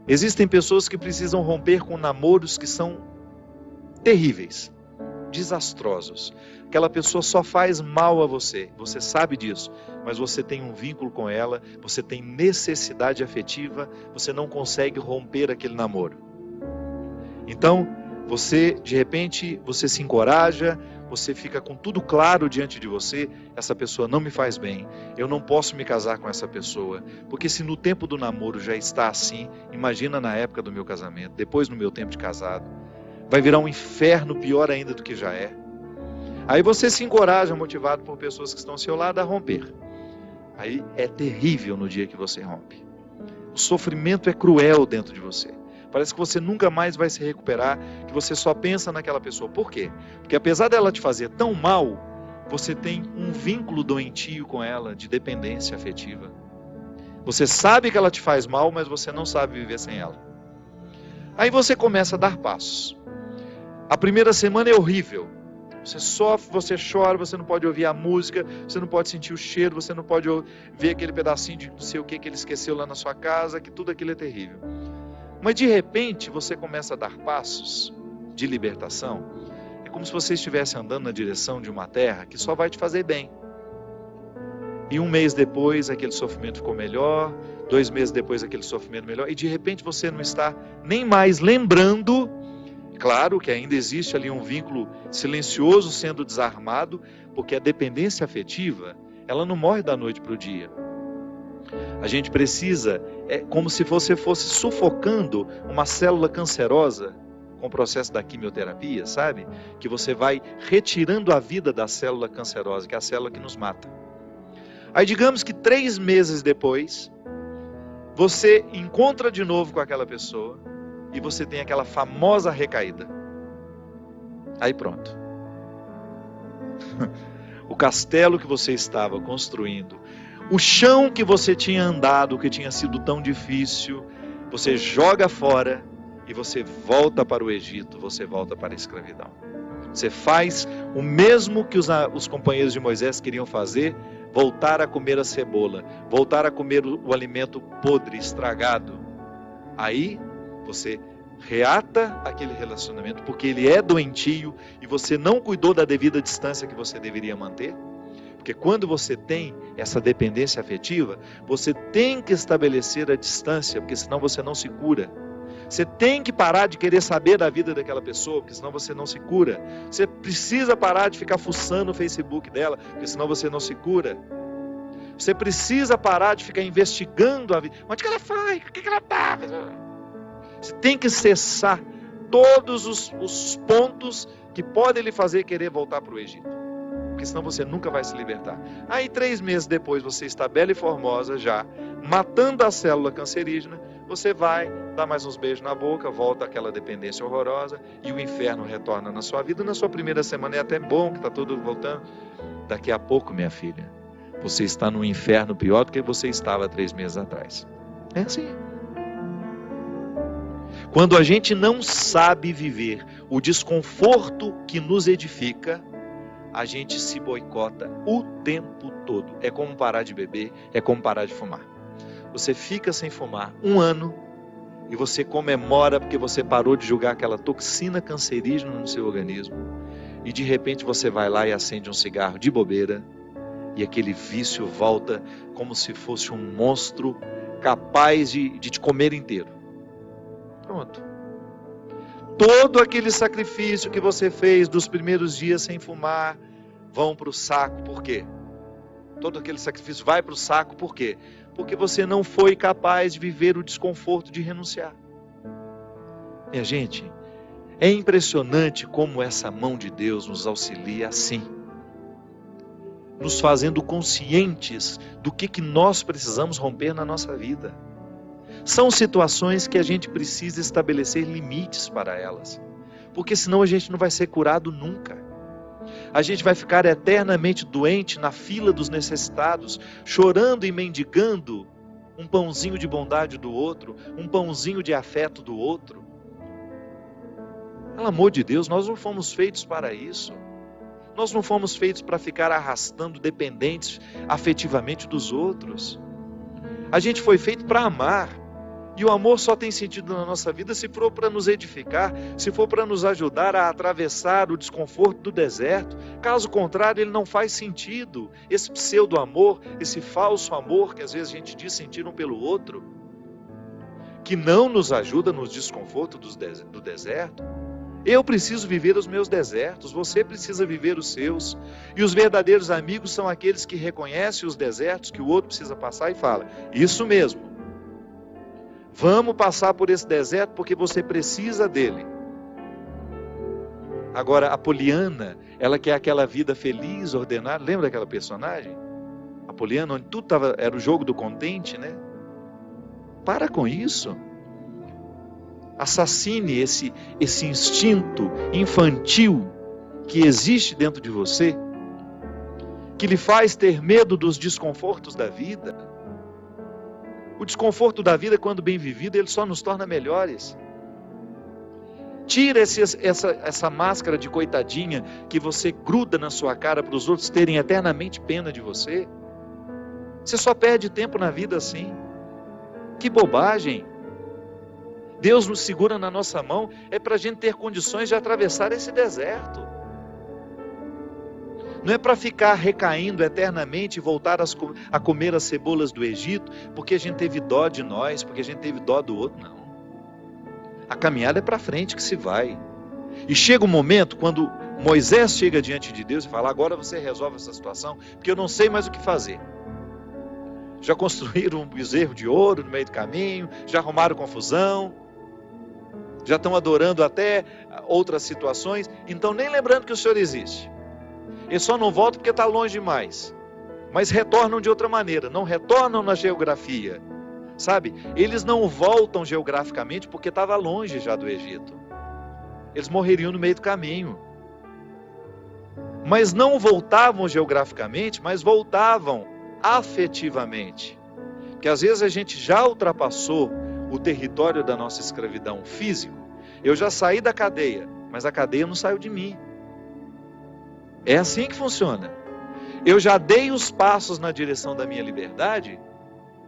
Existem pessoas que precisam romper com namoros que são terríveis, desastrosos. Aquela pessoa só faz mal a você, você sabe disso, mas você tem um vínculo com ela, você tem necessidade afetiva, você não consegue romper aquele namoro. Então, você, de repente, você se encoraja, você fica com tudo claro diante de você, essa pessoa não me faz bem, eu não posso me casar com essa pessoa, porque se no tempo do namoro já está assim, imagina na época do meu casamento, depois no meu tempo de casado, vai virar um inferno pior ainda do que já é. Aí você se encoraja, motivado por pessoas que estão ao seu lado, a romper. Aí é terrível no dia que você rompe. O sofrimento é cruel dentro de você. Parece que você nunca mais vai se recuperar, que você só pensa naquela pessoa. Por quê? Porque apesar dela te fazer tão mal, você tem um vínculo doentio com ela, de dependência afetiva. Você sabe que ela te faz mal, mas você não sabe viver sem ela. Aí você começa a dar passos. A primeira semana é horrível. Você sofre, você chora, você não pode ouvir a música, você não pode sentir o cheiro, você não pode ver aquele pedacinho de não sei o que ele esqueceu lá na sua casa, que tudo aquilo é terrível. Mas de repente você começa a dar passos de libertação. É como se você estivesse andando na direção de uma terra que só vai te fazer bem. E um mês depois aquele sofrimento ficou melhor, 2 meses depois aquele sofrimento melhor, e de repente você não está nem mais lembrando. Claro que ainda existe ali um vínculo silencioso sendo desarmado, porque a dependência afetiva, ela não morre da noite para o dia. A gente precisa, é como se você fosse sufocando uma célula cancerosa com o processo da quimioterapia, sabe? Que você vai retirando a vida da célula cancerosa, que é a célula que nos mata. Aí digamos que 3 meses depois, você encontra de novo com aquela pessoa e você tem aquela famosa recaída. Aí pronto. O castelo que você estava construindo, o chão que você tinha andado, que tinha sido tão difícil, você joga fora e você volta para o Egito, você volta para a escravidão. Você faz o mesmo que os companheiros de Moisés queriam fazer, voltar a comer a cebola, voltar a comer o alimento podre, estragado. Aí você reata aquele relacionamento, porque ele é doentio e você não cuidou da devida distância que você deveria manter. Porque quando você tem essa dependência afetiva, você tem que estabelecer a distância, porque senão você não se cura. Você tem que parar de querer saber da vida daquela pessoa, porque senão você não se cura. Você precisa parar de ficar fuçando o Facebook dela, porque senão você não se cura. Você precisa parar de ficar investigando a vida. Onde que ela foi? O que ela está? Você tem que cessar todos os pontos que podem lhe fazer querer voltar para o Egito. Porque senão você nunca vai se libertar. Aí 3 meses depois você está bela e formosa já, matando a célula cancerígena, você vai dar mais uns beijos na boca, volta àquela dependência horrorosa e o inferno retorna na sua vida. Na sua primeira semana é até bom que está tudo voltando. Daqui a pouco, minha filha, você está num inferno pior do que você estava 3 meses atrás. É assim. Quando a gente não sabe viver o desconforto que nos edifica, a gente se boicota o tempo todo. É como parar de beber, é como parar de fumar. Você fica sem fumar 1 ano e você comemora porque você parou de jogar aquela toxina cancerígena no seu organismo. E de repente você vai lá e acende um cigarro de bobeira e aquele vício volta como se fosse um monstro capaz de te comer inteiro. Pronto. Todo aquele sacrifício que você fez dos primeiros dias sem fumar vão para o saco. Por quê? Todo aquele sacrifício vai para o saco. Por quê? Porque você não foi capaz de viver o desconforto de renunciar. Minha gente, é impressionante como essa mão de Deus nos auxilia assim, nos fazendo conscientes do que nós precisamos romper na nossa vida. São situações que a gente precisa estabelecer limites para elas, porque senão a gente não vai ser curado nunca. A gente vai ficar eternamente doente na fila dos necessitados, chorando e mendigando um pãozinho de bondade do outro, um pãozinho de afeto do outro. Pelo amor de Deus, nós não fomos feitos para isso. Nós não fomos feitos para ficar arrastando dependentes afetivamente dos outros. A gente foi feito para amar. E o amor só tem sentido na nossa vida se for para nos edificar, se for para nos ajudar a atravessar o desconforto do deserto. Caso contrário, ele não faz sentido. Esse pseudo-amor, esse falso amor que às vezes a gente diz sentir um pelo outro, que não nos ajuda nos desconfortos do deserto. Eu preciso viver os meus desertos, você precisa viver os seus. E os verdadeiros amigos são aqueles que reconhecem os desertos que o outro precisa passar e fala: isso mesmo. Vamos passar por esse deserto porque você precisa dele. Agora, a Poliana, ela quer aquela vida feliz, ordenada. Lembra daquela personagem? A Poliana, onde tudo era o jogo do contente, né? Para com isso. Assassine esse instinto infantil que existe dentro de você, que lhe faz ter medo dos desconfortos da vida. O desconforto da vida, quando bem vivido, ele só nos torna melhores. Tira essa máscara de coitadinha que você gruda na sua cara para os outros terem eternamente pena de você. Você só perde tempo na vida assim. Que bobagem! Deus nos segura na nossa mão é para a gente ter condições de atravessar esse deserto. Não é para ficar recaindo eternamente e voltar a comer as cebolas do Egito, porque a gente teve dó de nós, porque a gente teve dó do outro, não. A caminhada é para frente que se vai. E chega um momento, quando Moisés chega diante de Deus e fala: agora você resolve essa situação, porque eu não sei mais o que fazer. Já construíram um bezerro de ouro no meio do caminho, já arrumaram confusão, já estão adorando até outras situações, então nem lembrando que o Senhor existe. Eles só não voltam porque está longe demais. Mas retornam de outra maneira. Não retornam na geografia. Sabe? Eles não voltam geograficamente porque estava longe já do Egito. Eles morreriam no meio do caminho. Mas não voltavam geograficamente, mas voltavam afetivamente. Porque às vezes a gente já ultrapassou o território da nossa escravidão físico. Eu já saí da cadeia, mas a cadeia não saiu de mim. É assim que funciona. Eu já dei os passos na direção da minha liberdade,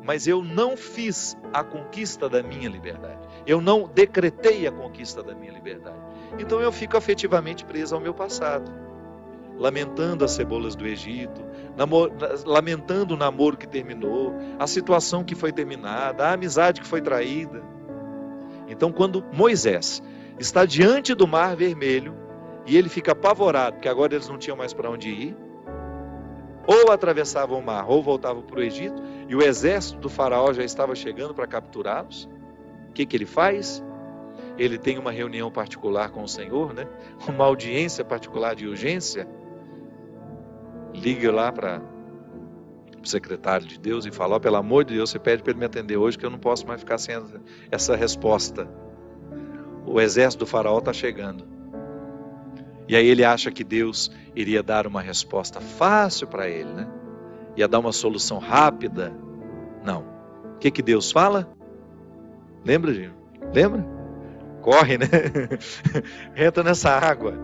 mas eu não fiz a conquista da minha liberdade. Eu não decretei a conquista da minha liberdade. Então eu fico afetivamente preso ao meu passado, lamentando as cebolas do Egito, lamentando o namoro que terminou, a situação que foi terminada, a amizade que foi traída. Então, quando Moisés está diante do Mar Vermelho, e ele fica apavorado, porque agora eles não tinham mais para onde ir. Ou atravessavam o mar, ou voltavam para o Egito, e o exército do faraó já estava chegando para capturá-los. O que ele faz? Ele tem uma reunião particular com o Senhor, né? Uma audiência particular de urgência. Liga lá para o secretário de Deus e fala: pelo amor de Deus, você pede para ele me atender hoje, que eu não posso mais ficar sem essa resposta. O exército do faraó está chegando. E aí ele acha que Deus iria dar uma resposta fácil para ele, né? Ia dar uma solução rápida. Não. O que Deus fala? Lembra, Gil? Lembra? Corre, né? Entra nessa água.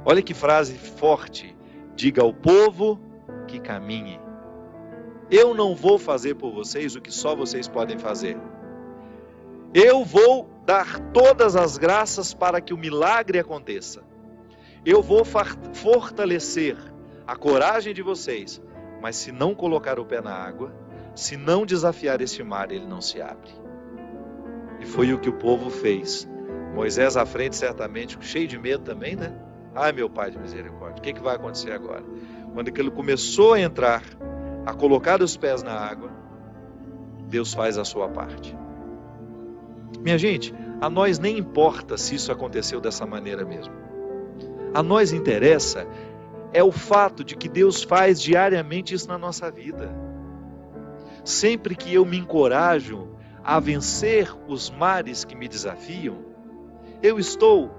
Olha que frase forte. Diga ao povo que caminhe. Eu não vou fazer por vocês o que só vocês podem fazer. Eu vou dar todas as graças para que o milagre aconteça. Eu vou fortalecer a coragem de vocês, mas se não colocar o pé na água, se não desafiar este mar, ele não se abre. E foi o que o povo fez. Moisés à frente, certamente, cheio de medo também, né? Ai, meu Pai de misericórdia, o que vai acontecer agora? Quando ele começou a entrar, a colocar os pés na água, Deus faz a sua parte. Minha gente, a nós nem importa se isso aconteceu dessa maneira mesmo. A nós interessa é o fato de que Deus faz diariamente isso na nossa vida. Sempre que eu me encorajo a vencer os mares que me desafiam, eu estou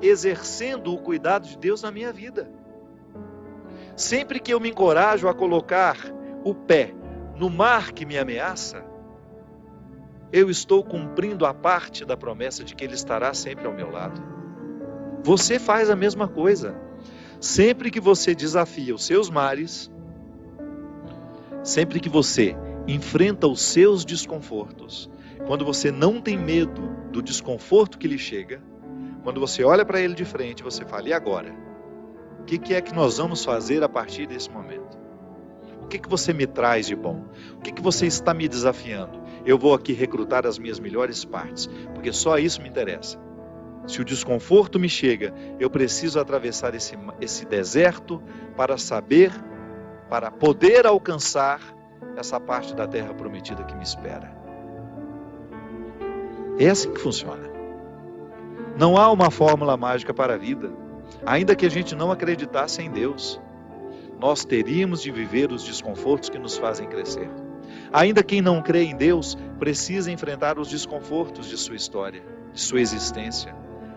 exercendo o cuidado de Deus na minha vida. Sempre que eu me encorajo a colocar o pé no mar que me ameaça, eu estou cumprindo a parte da promessa de que Ele estará sempre ao meu lado. Você faz a mesma coisa. Sempre que você desafia os seus mares, sempre que você enfrenta os seus desconfortos, Quando você não tem medo do desconforto que lhe chega, quando você olha para ele de frente, você fala: e agora? O que é que nós vamos fazer a partir desse momento? O que você me traz de bom? O que você está me desafiando? Eu vou aqui recrutar as minhas melhores partes, porque só isso me interessa. Se o desconforto me chega, eu preciso atravessar esse deserto para poder alcançar essa parte da terra prometida que me espera. É assim que funciona. Não há uma fórmula mágica para a vida. Ainda que a gente não acreditasse em Deus, nós teríamos de viver os desconfortos que nos fazem crescer. Ainda quem não crê em Deus precisa enfrentar os desconfortos de sua história, de sua existência.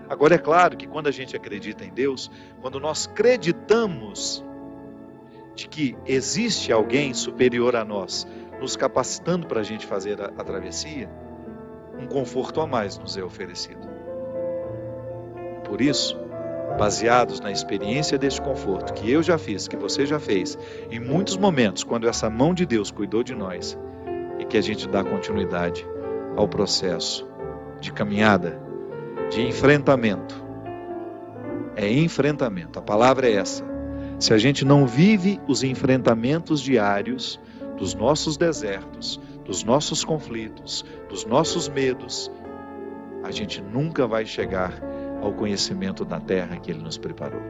Agora é claro que quando a gente acredita em Deus, quando nós acreditamos de que existe alguém superior a nós, nos capacitando para a gente fazer a travessia, um conforto a mais nos é oferecido. Por isso, baseados na experiência deste conforto que eu já fiz, que você já fez, em muitos momentos, quando essa mão de Deus cuidou de nós, e que a gente dá continuidade ao processo de caminhada, de enfrentamento. É enfrentamento, a palavra é essa. Se a gente não vive os enfrentamentos diários dos nossos desertos, dos nossos conflitos, dos nossos medos, a gente nunca vai chegar ao conhecimento da terra que Ele nos preparou.